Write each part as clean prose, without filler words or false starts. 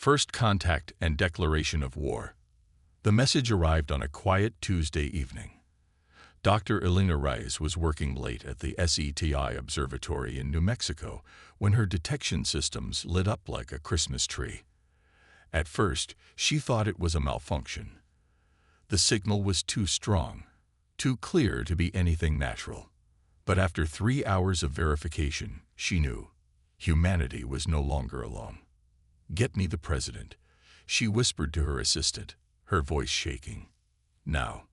First contact and declaration of war. The message arrived on a quiet Tuesday evening. Dr. Elena Reyes was working late at the SETI Observatory in New Mexico when her detection systems lit up like a Christmas tree. At first, she thought it was a malfunction. The signal was too strong, too clear to be anything natural. But after 3 hours of verification, she knew humanity was no longer alone. "Get me the president," she whispered to her assistant, her voice shaking. Now.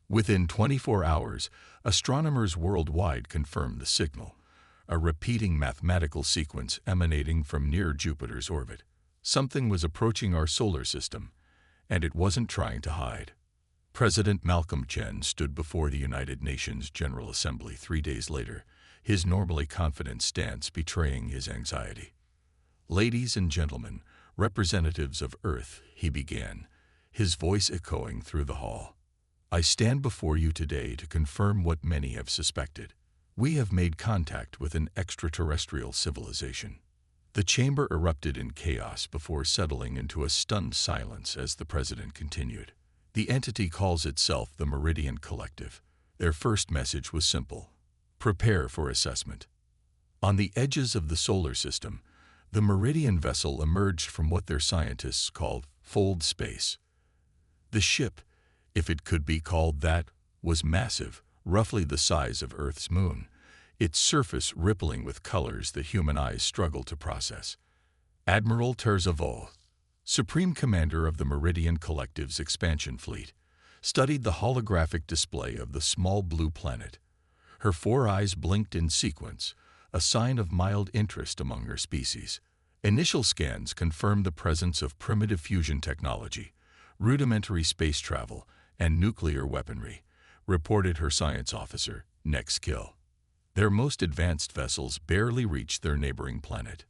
Within 24 hours, astronomers worldwide confirmed the signal, a repeating mathematical sequence emanating from near Jupiter's orbit. Something was approaching our solar system, and it wasn't trying to hide. President Malcolm Chen stood before the United Nations General Assembly 3 days later, his normally confident stance betraying his anxiety. "Ladies and gentlemen, representatives of Earth," he began, his voice echoing through the hall. "I stand before you today to confirm what many have suspected. We have made contact with an extraterrestrial civilization." The chamber erupted in chaos before settling into a stunned silence as the president continued. "The entity calls itself the Meridian Collective. Their first message was simple: prepare for assessment." On the edges of the solar system, the Meridian vessel emerged from what their scientists called fold space. The ship, if it could be called that, was massive, roughly the size of Earth's moon, its surface rippling with colors the human eyes struggled to process. Admiral Terzavold, Supreme Commander of the Meridian Collective's expansion fleet, studied the holographic display of the small blue planet. Her 4 eyes blinked in sequence, a sign of mild interest among her species. Initial scans confirmed the presence of primitive fusion technology, rudimentary space travel, and nuclear weaponry, reported her science officer, Next Kill. Their most advanced vessels barely reached their neighboring planet.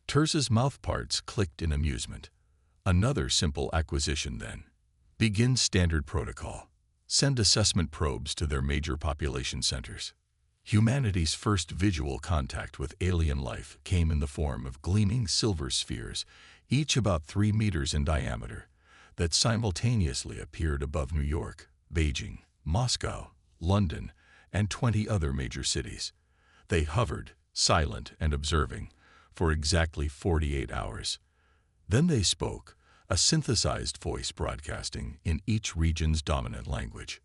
Terz's mouthparts clicked in amusement. "Another simple acquisition, then. Begin standard protocol. Send assessment probes to their major population centers." Humanity's first visual contact with alien life came in the form of gleaming silver spheres, each about 3 meters in diameter, that simultaneously appeared above New York, Beijing, Moscow, London, and 20 other major cities. They hovered, silent and observing, for exactly 48 hours. Then they spoke, a synthesized voice broadcasting in each region's dominant language.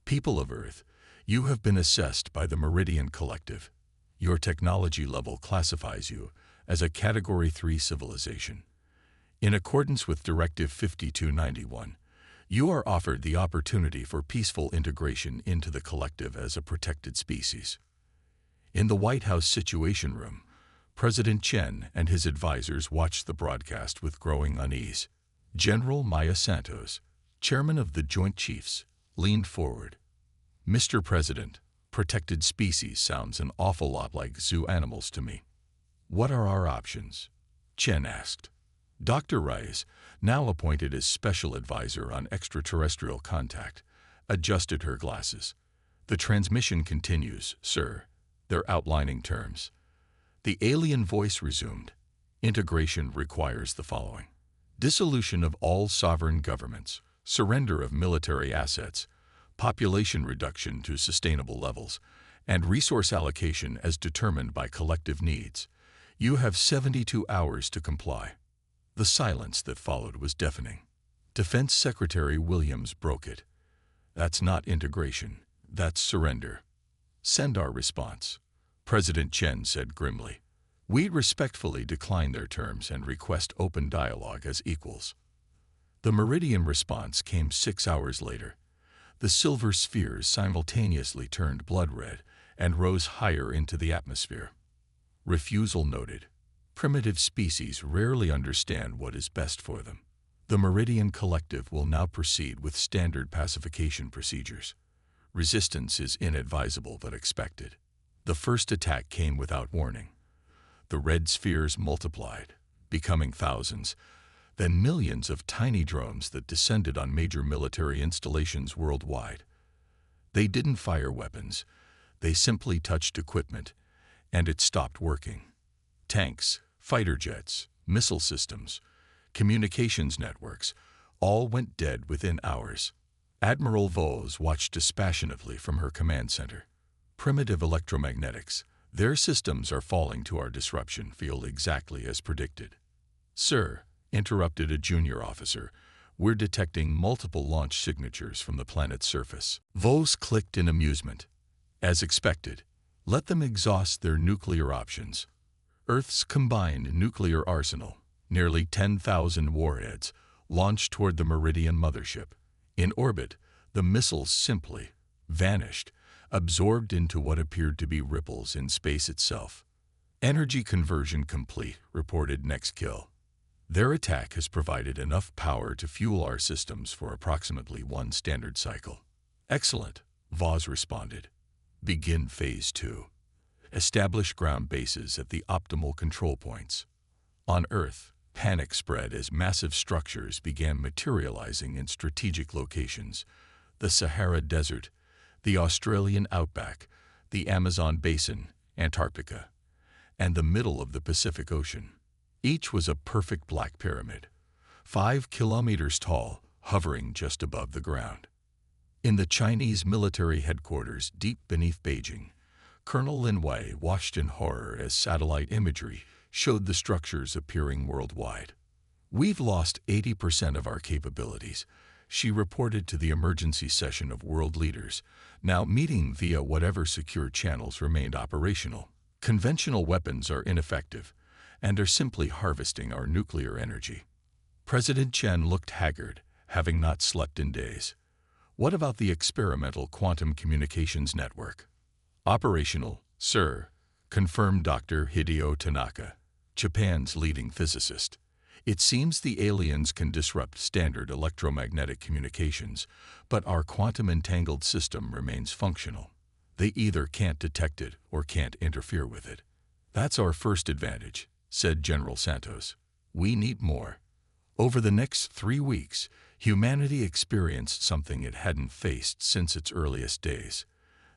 "People of Earth, you have been assessed by the Meridian Collective. Your technology level classifies you as a Category 3 civilization. In accordance with Directive 5291, you are offered the opportunity for peaceful integration into the collective as a protected species." In the White House Situation Room, President Chen and his advisors watched the broadcast with growing unease. General Maya Santos, chairman of the Joint Chiefs, leaned forward. "Mr. President, protected species sounds an awful lot like zoo animals to me. What are our options?" Chen asked. Dr. Reyes, now appointed as special advisor on extraterrestrial contact, adjusted her glasses. "The transmission continues, sir. They're outlining terms." The alien voice resumed. "Integration requires the following: dissolution of all sovereign governments, surrender of military assets, population reduction to sustainable levels, and resource allocation as determined by collective needs. You have 72 hours to comply." The silence that followed was deafening. Defense Secretary Williams broke it. "That's not integration. That's surrender. Send our response." President Chen said grimly. "We respectfully decline their terms and request open dialogue as equals." The Meridian response came 6 hours later. The silver spheres simultaneously turned blood red and rose higher into the atmosphere. Refusal noted. Primitive species rarely understand what is best for them. The Meridian Collective will now proceed with standard pacification procedures. Resistance is inadvisable but expected. The first attack came without warning. The red spheres multiplied, becoming thousands, then millions of tiny drones that descended on major military installations worldwide. They didn't fire weapons. They simply touched equipment, and it stopped working. Tanks, fighter jets, missile systems, communications networks, all went dead within hours. Admiral Vos watched dispassionately from her command center. Primitive electromagnetics. Their systems are falling to our disruption field exactly as predicted. Sir, interrupted a junior officer, we're detecting multiple launch signatures from the planet's surface. Vos clicked in amusement. As expected, let them exhaust their nuclear options. Earth's combined nuclear arsenal, nearly 10,000 warheads, launched toward the Meridian mothership. In orbit, the missiles simply vanished, absorbed into what appeared to be ripples in space itself. Energy conversion complete, reported NextKill. Their attack has provided enough power to fuel our systems for approximately 1 standard cycle. Excellent, Vos responded. Begin Phase 2. Establish ground bases at the optimal control points. On Earth, panic spread as massive structures began materializing in strategic locations: the Sahara Desert, the Australian outback, the Amazon basin, Antarctica, and the middle of the Pacific Ocean. Each was a perfect black pyramid, 5 kilometers tall, hovering just above the ground. In the Chinese military headquarters deep beneath Beijing, Colonel Lin Wei watched in horror as satellite imagery showed the structures appearing worldwide. We've lost 80% of our capabilities, she reported to the emergency session of world leaders, now meeting via whatever secure channels remained operational. Conventional weapons are ineffective and are simply harvesting our nuclear energy. President Chen looked haggard, having not slept in days. What about the experimental quantum communications network? Operational, sir, confirmed Dr. Hideo Tanaka, Japan's leading physicist. It seems the aliens can disrupt standard electromagnetic communications, but our quantum-entangled system remains functional. They either can't detect it or can't interfere with it. That's our first advantage, said General Santos. We need more. Over the next 3 weeks, humanity experienced something it hadn't faced since its earliest days: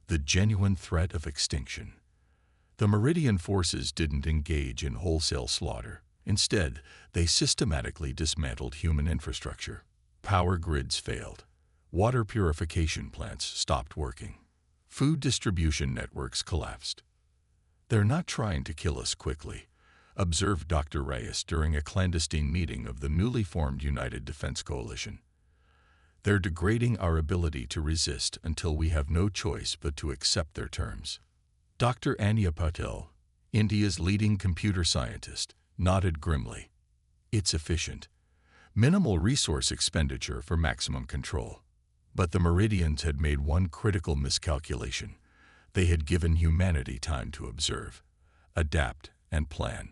the genuine threat of extinction. The Meridian forces didn't engage in wholesale slaughter. Instead, they systematically dismantled human infrastructure. Power grids failed. Water purification plants stopped working. Food distribution networks collapsed. They're not trying to kill us quickly, observed Dr. Reyes during a clandestine meeting of the newly formed United Defense Coalition. They're degrading our ability to resist until we have no choice but to accept their terms. Dr. Anya Patel, India's leading computer scientist, nodded grimly. It's efficient. Minimal resource expenditure for maximum control. But the Meridians had made one critical miscalculation. They had given humanity time to observe, adapt, and plan.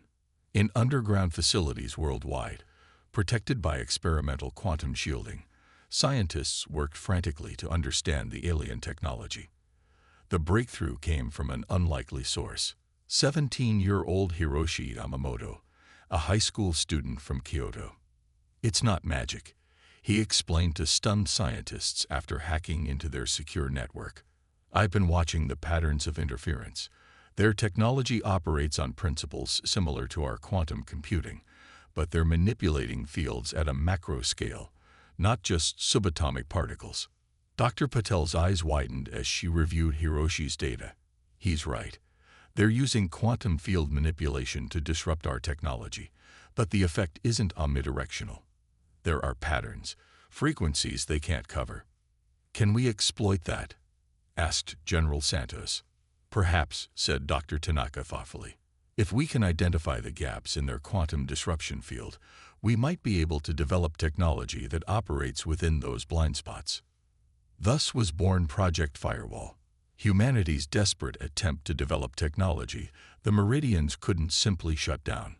In underground facilities worldwide, protected by experimental quantum shielding, scientists worked frantically to understand the alien technology. The breakthrough came from an unlikely source: 17-year-old Hiroshi Yamamoto, a high school student from Kyoto. It's not magic, he explained to stunned scientists after hacking into their secure network. I've been watching the patterns of interference. Their technology operates on principles similar to our quantum computing, but they're manipulating fields at a macro scale, not just subatomic particles. Dr. Patel's eyes widened as she reviewed Hiroshi's data. He's right. They're using quantum field manipulation to disrupt our technology, but the effect isn't omnidirectional. There are patterns, frequencies they can't cover. Can we exploit that? Asked General Santos. Perhaps, said Dr. Tanaka thoughtfully. If we can identify the gaps in their quantum disruption field, we might be able to develop technology that operates within those blind spots. Thus was born Project Firewall, humanity's desperate attempt to develop technology the Meridians couldn't simply shut down.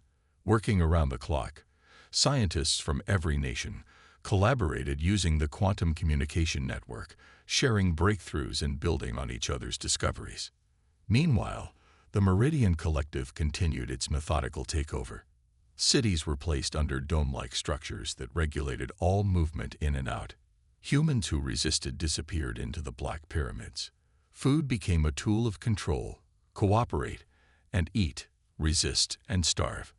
Working around the clock, scientists from every nation collaborated using the quantum communication network, sharing breakthroughs and building on each other's discoveries. Meanwhile, the Meridian Collective continued its methodical takeover. Cities were placed under dome-like structures that regulated all movement in and out. Humans who resisted disappeared into the Black Pyramids. Food became a tool of control: cooperate and eat, resist and starve.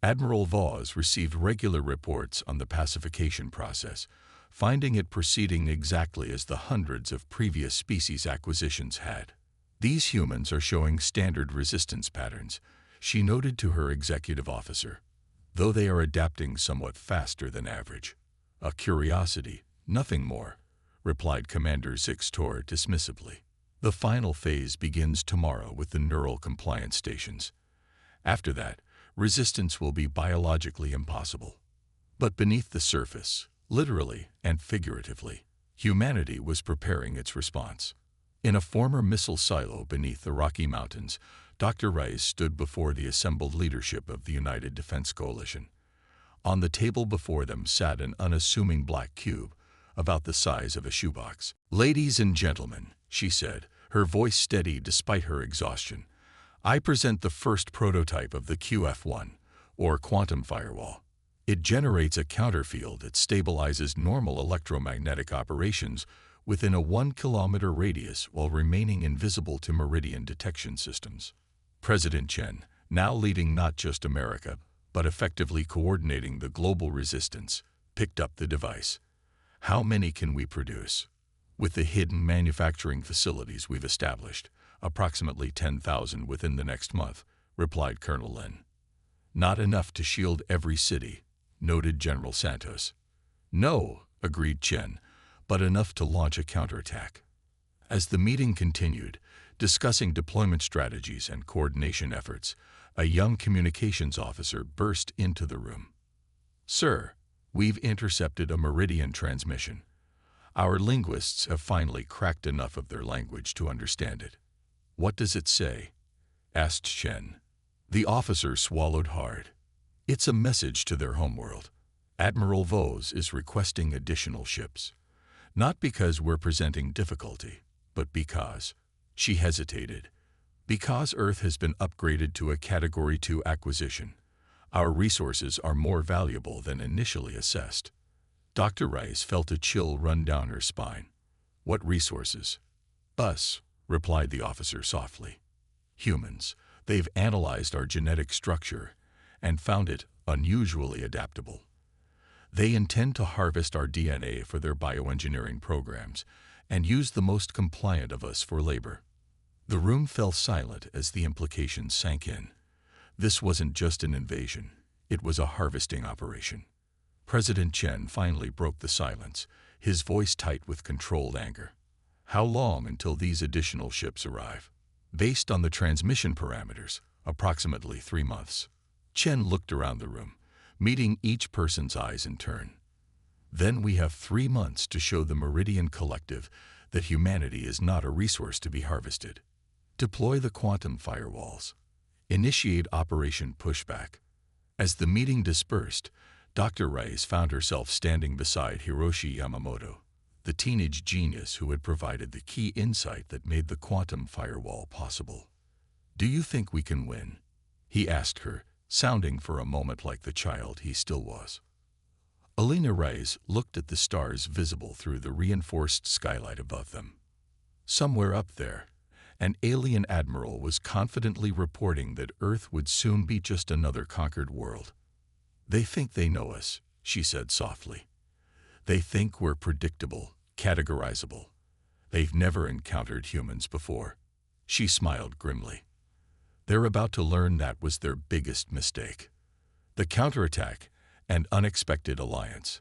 Admiral Vos received regular reports on the pacification process, finding it proceeding exactly as the hundreds of previous species acquisitions had. These humans are showing standard resistance patterns, she noted to her executive officer, though they are adapting somewhat faster than average. A curiosity, nothing more, replied Commander Zixtor dismissively. The final phase begins tomorrow with the neural compliance stations. After that, resistance will be biologically impossible. But beneath the surface, literally and figuratively, humanity was preparing its response. In a former missile silo beneath the Rocky Mountains, Dr. Rice stood before the assembled leadership of the United Defense Coalition. On the table before them sat an unassuming black cube, about the size of a shoebox. "Ladies and gentlemen," she said, her voice steady despite her exhaustion, "I present the first prototype of the QF-1, or quantum firewall. It generates a counterfield that stabilizes normal electromagnetic operations within a 1-kilometer radius while remaining invisible to meridian detection systems." President Chen, now leading not just America, but effectively coordinating the global resistance, picked up the device. "How many can we produce?" "With the hidden manufacturing facilities we've established, approximately 10,000 within the next month," replied Colonel Lin. "Not enough to shield every city," noted General Santos. "No," agreed Chen, "but enough to launch a counterattack." As the meeting continued, discussing deployment strategies and coordination efforts, a young communications officer burst into the room. "Sir, we've intercepted a meridian transmission. Our linguists have finally cracked enough of their language to understand it." "What does it say?" asked Chen. The officer swallowed hard. "It's a message to their homeworld. Admiral Vos is requesting additional ships. Not because we're presenting difficulty, but because," she hesitated, "because Earth has been upgraded to a Category 2 acquisition. Our resources are more valuable than initially assessed." Dr. Rice felt a chill run down her spine. "What resources?" "Us," replied the officer softly. "Humans. They've analyzed our genetic structure and found it unusually adaptable. They intend to harvest our DNA for their bioengineering programs and use the most compliant of us for labor." The room fell silent as the implications sank in. This wasn't just an invasion, it was a harvesting operation. President Chen finally broke the silence, his voice tight with controlled anger. "How long until these additional ships arrive?" "Based on the transmission parameters, approximately 3 months." Chen looked around the room, meeting each person's eyes in turn. "Then we have 3 months to show the Meridian Collective that humanity is not a resource to be harvested. Deploy the quantum firewalls. Initiate Operation Pushback." As the meeting dispersed, Dr. Rice found herself standing beside Hiroshi Yamamoto, the teenage genius who had provided the key insight that made the quantum firewall possible. "Do you think we can win?" he asked her, sounding for a moment like the child he still was. Alina Rice looked at the stars visible through the reinforced skylight above them. Somewhere up there, an alien admiral was confidently reporting that Earth would soon be just another conquered world. "They think they know us," she said softly. "They think we're predictable, categorizable. They've never encountered humans before." She smiled grimly. "They're about to learn that was their biggest mistake. The counterattack, an unexpected alliance."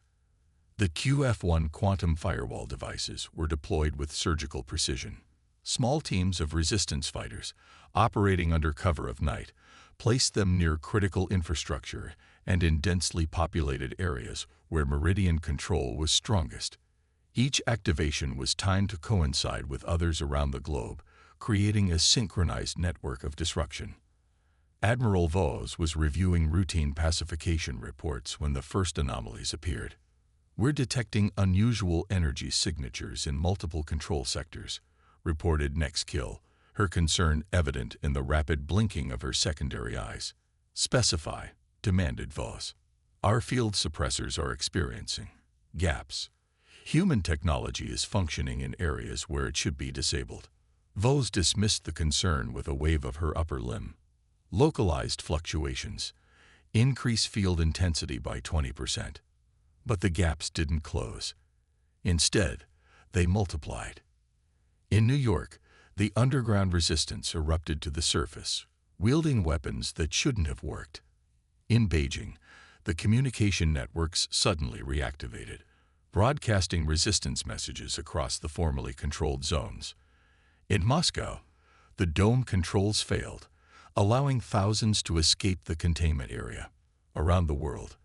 The QF-1 quantum firewall devices were deployed with surgical precision. Small teams of resistance fighters, operating under cover of night, placed them near critical infrastructure and in densely populated areas where meridian control was strongest. Each activation was timed to coincide with others around the globe, creating a synchronized network of disruption. Admiral Vos was reviewing routine pacification reports when the first anomalies appeared. "We're detecting unusual energy signatures in multiple control sectors," reported Nextkill, her concern evident in the rapid blinking of her secondary eyes. "Specify," demanded Vos. "Our field suppressors are experiencing gaps. Human technology is functioning in areas where it should be disabled." Vos dismissed the concern with a wave of her upper limb. "Localized fluctuations. Increase field intensity by 20%. But the gaps didn't close. Instead, they multiplied. In New York, the underground resistance erupted to the surface, wielding weapons that shouldn't have worked. In Beijing, the communication networks suddenly reactivated, broadcasting resistance messages across the formerly controlled zones. In Moscow, the dome controls failed, allowing thousands to escape the containment area. Around the world,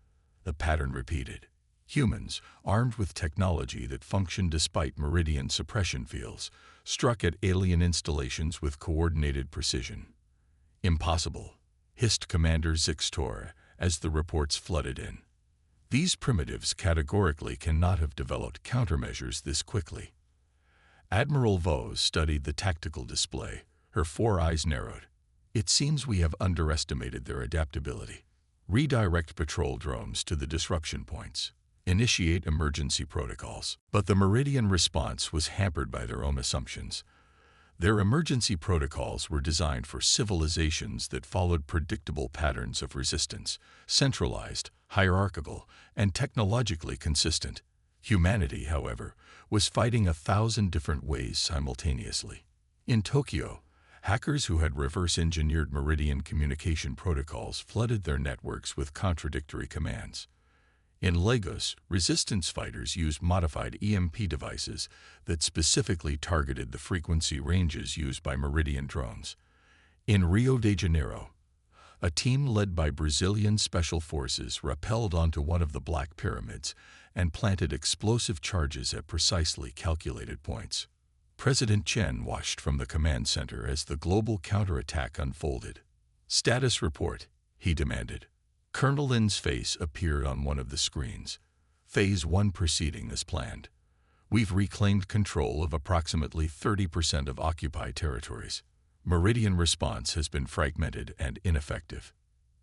the pattern repeated. Humans, armed with technology that functioned despite meridian suppression fields, struck at alien installations with coordinated precision. Impossible, hissed Commander Zixtor as the reports flooded in. These primitives categorically cannot have developed countermeasures this quickly. Admiral Vos studied the tactical display, her 4 eyes narrowed. It seems we have underestimated their adaptability. Redirect patrol drones to the disruption points. Initiate emergency protocols. But the Meridian response was hampered by their own assumptions. Their emergency protocols were designed for civilizations that followed predictable patterns of resistance, centralized, hierarchical, and technologically consistent. Humanity, however, was fighting 1,000 different ways simultaneously. In Tokyo, hackers who had reverse-engineered Meridian communication protocols flooded their networks with contradictory commands. In Lagos, resistance fighters used modified EMP devices that specifically targeted the frequency ranges used by Meridian drones. In Rio de Janeiro, a team led by Brazilian special forces rappelled onto one of the Black Pyramids and planted explosive charges at precisely calculated points. President Chen watched from the command center as the global counterattack unfolded. "Status report," he demanded. Colonel Lin's face appeared on one of the screens. Phase 1 proceeding as planned. We've reclaimed control of approximately 30% of occupied territories. Meridian response has been fragmented and ineffective.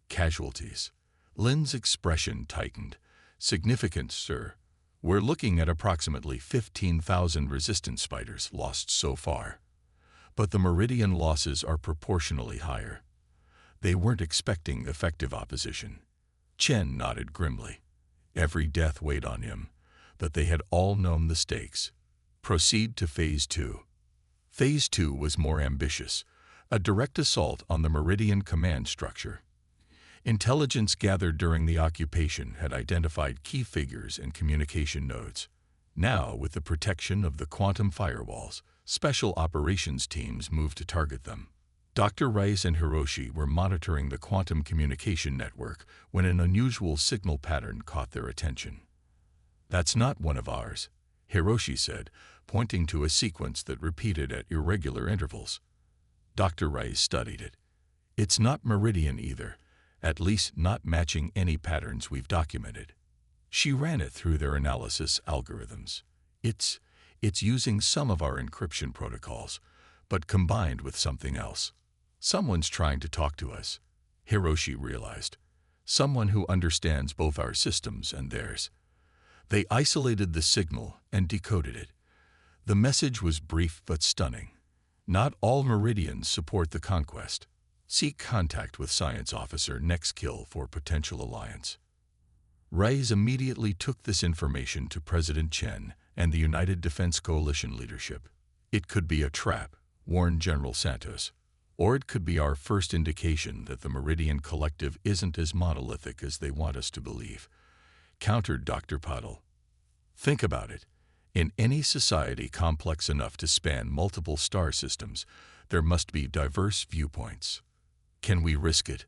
Casualties. Lin's expression tightened. "Significant, sir. We're looking at approximately 15,000 resistance fighters lost so far. But the Meridian losses are proportionally higher." They weren't expecting effective opposition. Chen nodded grimly. Every death weighed on him, but they had all known the stakes. Proceed to Phase 2. Phase 2 was more ambitious, a direct assault on the Meridian command structure. Intelligence gathered during the occupation had identified key figures and communication nodes. Now, with the protection of the quantum firewalls, special operations teams moved to target them. Dr. Rice and Hiroshi were monitoring the quantum communication network when an unusual signal pattern caught their attention. "That's not one of ours," Hiroshi said, pointing to a sequence that repeated at irregular intervals. Dr. Rice studied it. "It's not Meridian either, at least not matching any patterns we've documented." She ran it through their analysis algorithms. It's using some of our encryption protocols, but combined with something else. Someone's trying to talk to us, Hiroshi realized. Someone who understands both our systems and theirs. They isolated the signal and decoded it. The message was brief but stunning. "Not all Meridians support the conquest. Seek contact with Science Officer Nexkill for potential alliance." Rice immediately took this information to President Chen and the United Defense Coalition leadership. "It could be a trap," warned General Santos. "Or it could be our first indication that the Meridian Collective isn't as monolithic as they want us to believe," countered Dr. Puddle. "Think about it. In any society complex enough to span multiple star systems, there must be diverse viewpoints." "Can we risk it?"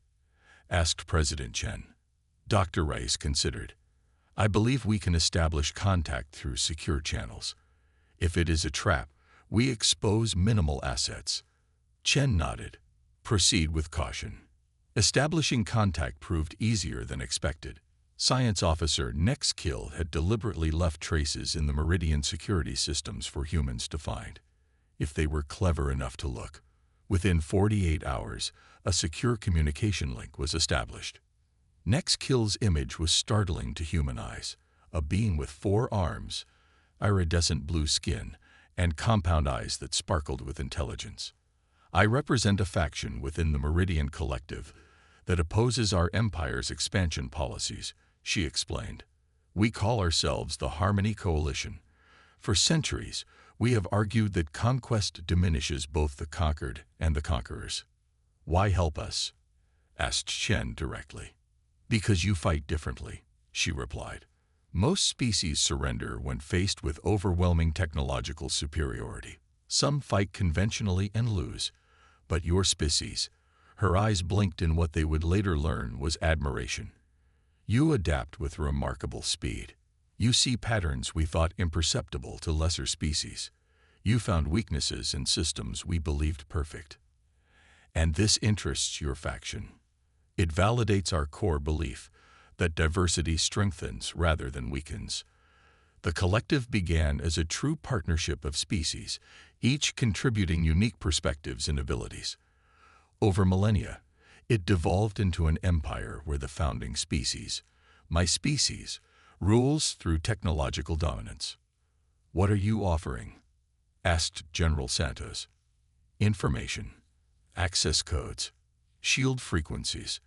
asked President Chen. Dr. Rice considered. "I believe we can establish contact through secure channels. If it is a trap, we expose minimal assets." Chen nodded. "Proceed with caution." Establishing contact proved easier than expected. Science Officer Nexkill had deliberately left traces in the Meridian security systems for humans to find, if they were clever enough to look. Within 48 hours, a secure communication link was established. Nexkill's image was startling to human eyes, a being with 4 arms, iridescent blue skin, and compound eyes that sparkled with intelligence. "I represent a faction within the Meridian Collective that opposes our empire's expansion policies, she explained. We call ourselves the Harmony Coalition. For centuries, we have argued that conquest diminishes both the conquered and the conquerors. Why help us? Asked Chen directly. Because you fight differently, she replied. Most species surrender when faced with overwhelming technological superiority. Some fight conventionally and lose, but your species, her eyes blinked in what they would later learn was admiration. You adapt with remarkable speed. You see patterns we thought imperceptible to lesser species. You found weaknesses in systems we believed perfect. And this interests your faction. It validates our core belief that diversity strengthens rather than weakens. The collective began as a true partnership of species, each contributing unique perspectives and abilities. Over millennia, it devolved into an empire where the founding species, my species, rules through technological dominance. What are you offering? Asked General Santos. Information, access codes, shield frequencies,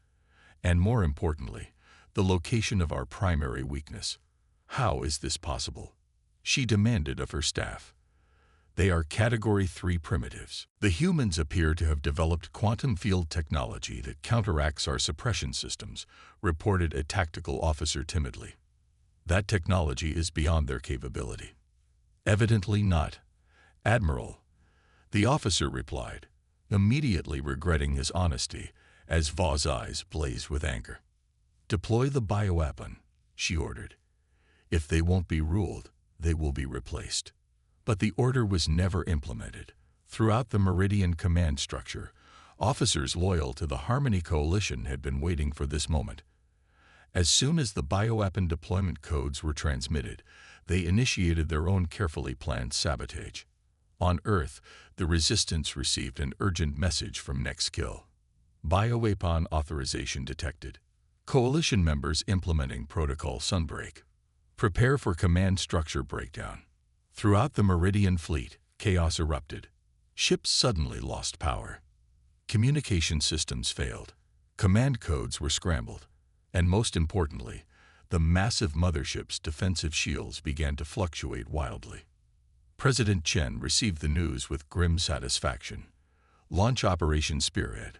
and more importantly, the location of our primary weakness. How is this possible? She demanded of her staff. They are Category 3 primitives. The humans appear to have developed quantum field technology that counteracts our suppression systems, reported a tactical officer timidly. That technology is beyond their capability. Evidently not, Admiral, the officer replied, immediately regretting his honesty as Vaugh's eyes blazed with anger. Deploy the bioweapon, she ordered. If they won't be ruled, they will be replaced. But the order was never implemented. Throughout the Meridian command structure, officers loyal to the Harmony Coalition had been waiting for this moment. As soon as the bioweapon deployment codes were transmitted, they initiated their own carefully planned sabotage. On Earth, the Resistance received an urgent message from Nextkill. Bioweapon authorization detected. Coalition members implementing Protocol Sunbreak. Prepare for command structure breakdown. Throughout the Meridian fleet, chaos erupted. Ships suddenly lost power. Communication systems failed. Command codes were scrambled. And most importantly, the massive mothership's defensive shields began to fluctuate wildly. President Chen received the news with grim satisfaction. Launch Operation Spearhead.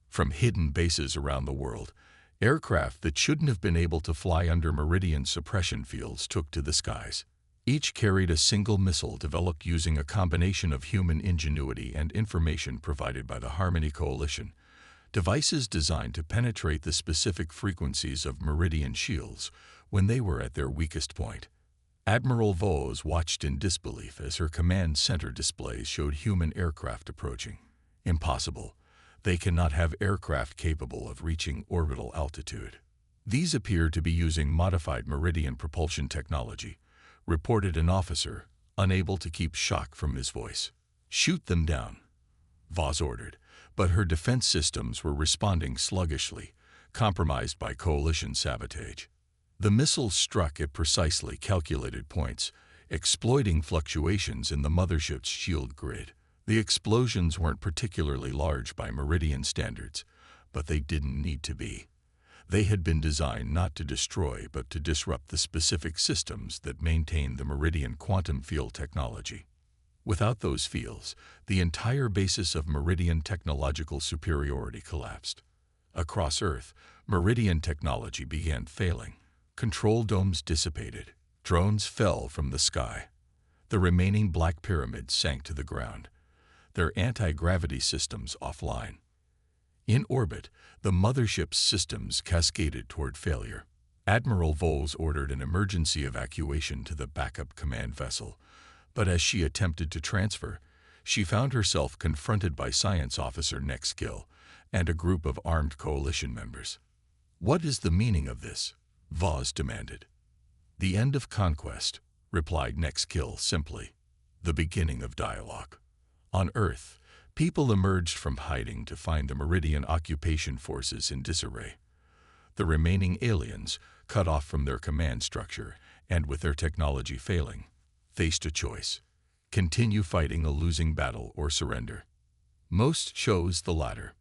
From hidden bases around the world, aircraft that shouldn't have been able to fly under Meridian suppression fields took to the skies. Each carried a single missile developed using a combination of human ingenuity and information provided by the Harmony Coalition, devices designed to penetrate the specific frequencies of Meridian shields when they were at their weakest point. Admiral Vos watched in disbelief as her command center displays showed human aircraft approaching. Impossible. They cannot have aircraft capable of reaching orbital altitude. These appear to be using modified Meridian propulsion technology, reported an officer, unable to keep shock from his voice. Shoot them down, Vos ordered, but her defense systems were responding sluggishly, compromised by coalition sabotage. The missiles struck at precisely calculated points, exploiting fluctuations in the mothership's shield grid. The explosions weren't particularly large by Meridian standards, but they didn't need to be. They had been designed not to destroy but to disrupt the specific systems that maintain the Meridian quantum field technology. Without those fields, the entire basis of Meridian technological superiority collapsed. Across Earth, Meridian technology began failing. Control domes dissipated. Drones fell from the sky. The remaining black pyramids sank to the ground, their anti-gravity systems offline. In orbit, the mothership's systems cascaded toward failure. Admiral Vos ordered an emergency evacuation to the backup command vessel, but as she attempted to transfer, she found herself confronted by Science Officer Nextkill and a group of armed coalition members. What is the meaning of this? Vos demanded. The end of conquest, replied Nextkill simply. The beginning of dialogue. On Earth, people emerged from hiding to find the Meridian occupation forces in disarray. The remaining aliens, cut off from their command structure and with their technology failing, faced a choice: continue fighting a losing battle or surrender. Most chose the latter.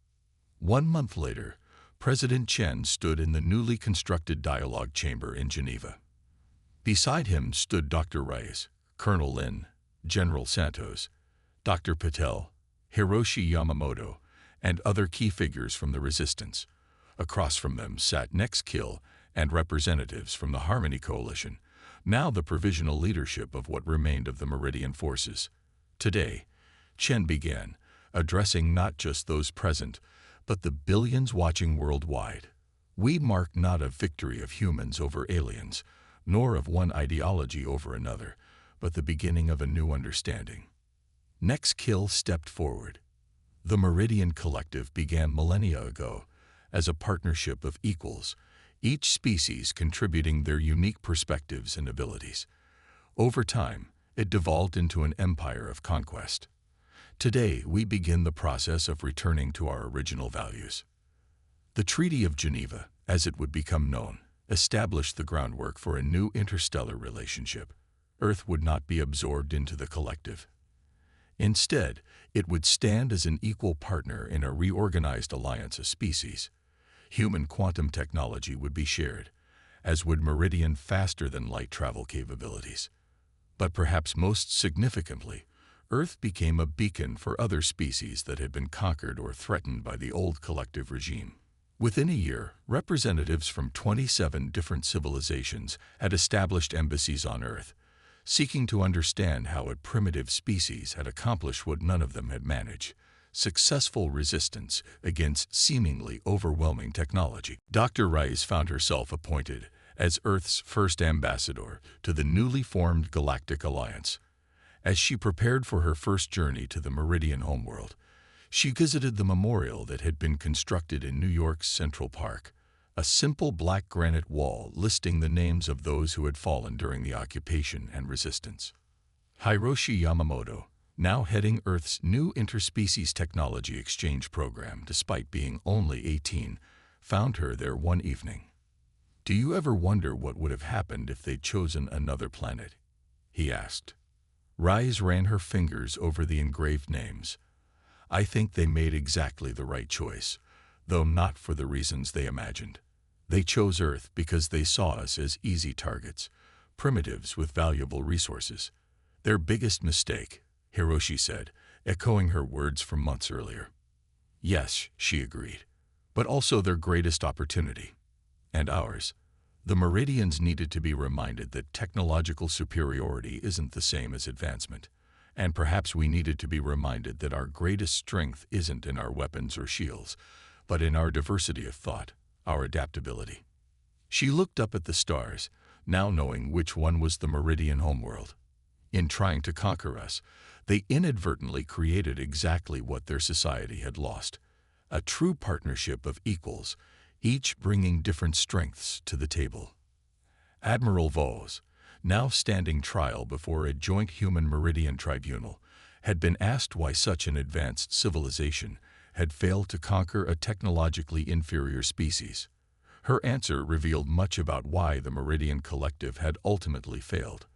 1 month later, President Chen stood in the newly constructed dialogue chamber in Geneva. Beside him stood Dr. Rice, Colonel Lin, General Santos, Dr. Patel, Hiroshi Yamamoto, and other key figures from the resistance. Across from them sat Nexkill and representatives from the Harmony Coalition, now the provisional leadership of what remained of the Meridian forces. Today, Chen began, addressing not just those present, but the billions watching worldwide. We mark not a victory of humans over aliens, nor of one ideology over another, but the beginning of a new understanding. Nexkill stepped forward. The Meridian Collective began millennia ago as a partnership of equals, each species contributing their unique perspectives and abilities. Over time, it devolved into an empire of conquest. Today, we begin the process of returning to our original values. The Treaty of Geneva, as it would become known, established the groundwork for a new interstellar relationship. Earth would not be absorbed into the collective. Instead, it would stand as an equal partner in a reorganized alliance of species. Human quantum technology would be shared, as would Meridian faster-than-light travel capabilities. But perhaps most significantly, Earth became a beacon for other species that had been conquered or threatened by the old collective regime. Within a year, representatives from 27 different civilizations had established embassies on Earth, seeking to understand how a primitive species had accomplished what none of them had managed: successful resistance against seemingly overwhelming technology. Dr. Rice found herself appointed as Earth's first ambassador to the newly formed Galactic Alliance. As she prepared for her first journey to the Meridian homeworld, she visited the memorial that had been constructed in New York's Central Park, a simple black granite wall listing the names of those who had fallen during the occupation and resistance. Hiroshi Yamamoto, now heading Earth's new interspecies technology exchange program despite being only 18, found her there one evening. "Do you ever wonder what would have happened if they'd chosen another planet?" he asked. Rise ran her fingers over the engraved names. "I think they made exactly the right choice, though not for the reasons they imagined. They chose Earth because they saw us as easy targets, primitives with valuable resources. Their biggest mistake," Hiroshi said, echoing her words from months earlier. "Yes," she agreed, "but also their greatest opportunity. And ours. The Meridians needed to be reminded that technological superiority isn't the same as advancement, and perhaps we needed to be reminded that our greatest strength isn't in our weapons or shields, but in our diversity of thought, our adaptability." She looked up at the stars, now knowing which one was the Meridian homeworld. In trying to conquer us, they inadvertently created exactly what their society had lost: a true partnership of equals, each bringing different strengths to the table. Admiral Vos, now standing trial before a joint human Meridian tribunal, had been asked why such an advanced civilization had failed to conquer a technologically inferior species. Her answer revealed much about why the Meridian Collective had ultimately failed.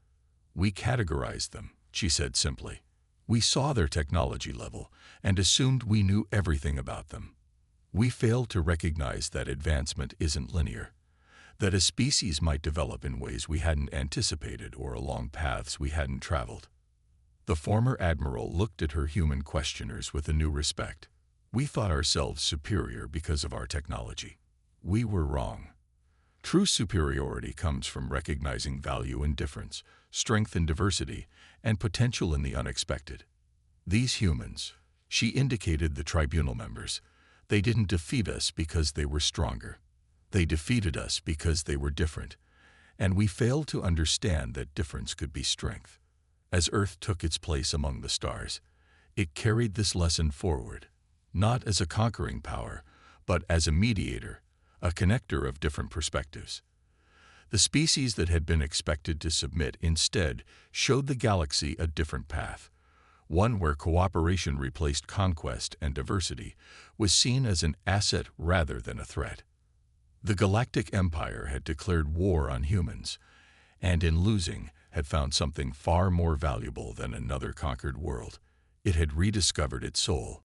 "We categorized them," she said simply. "We saw their technology level and assumed we knew everything about them. We failed to recognize that advancement isn't linear, that a species might develop in ways we hadn't anticipated or along paths we hadn't traveled." The former admiral looked at her human questioners with a new respect. "We thought ourselves superior because of our technology. We were wrong. True superiority comes from recognizing value in difference, strength in diversity, and potential in the unexpected. These humans," she indicated the tribunal members, "they didn't defeat us because they were stronger. They defeated us because they were different, and we failed to understand that difference could be strength." As Earth took its place among the stars, it carried this lesson forward, not as a conquering power, but as a mediator, a connector of different perspectives. The species that had been expected to submit instead showed the galaxy a different path, one where cooperation replaced conquest and diversity was seen as an asset rather than a threat. The Galactic Empire had declared war on humans, and in losing had found something far more valuable than another conquered world. It had rediscovered its soul.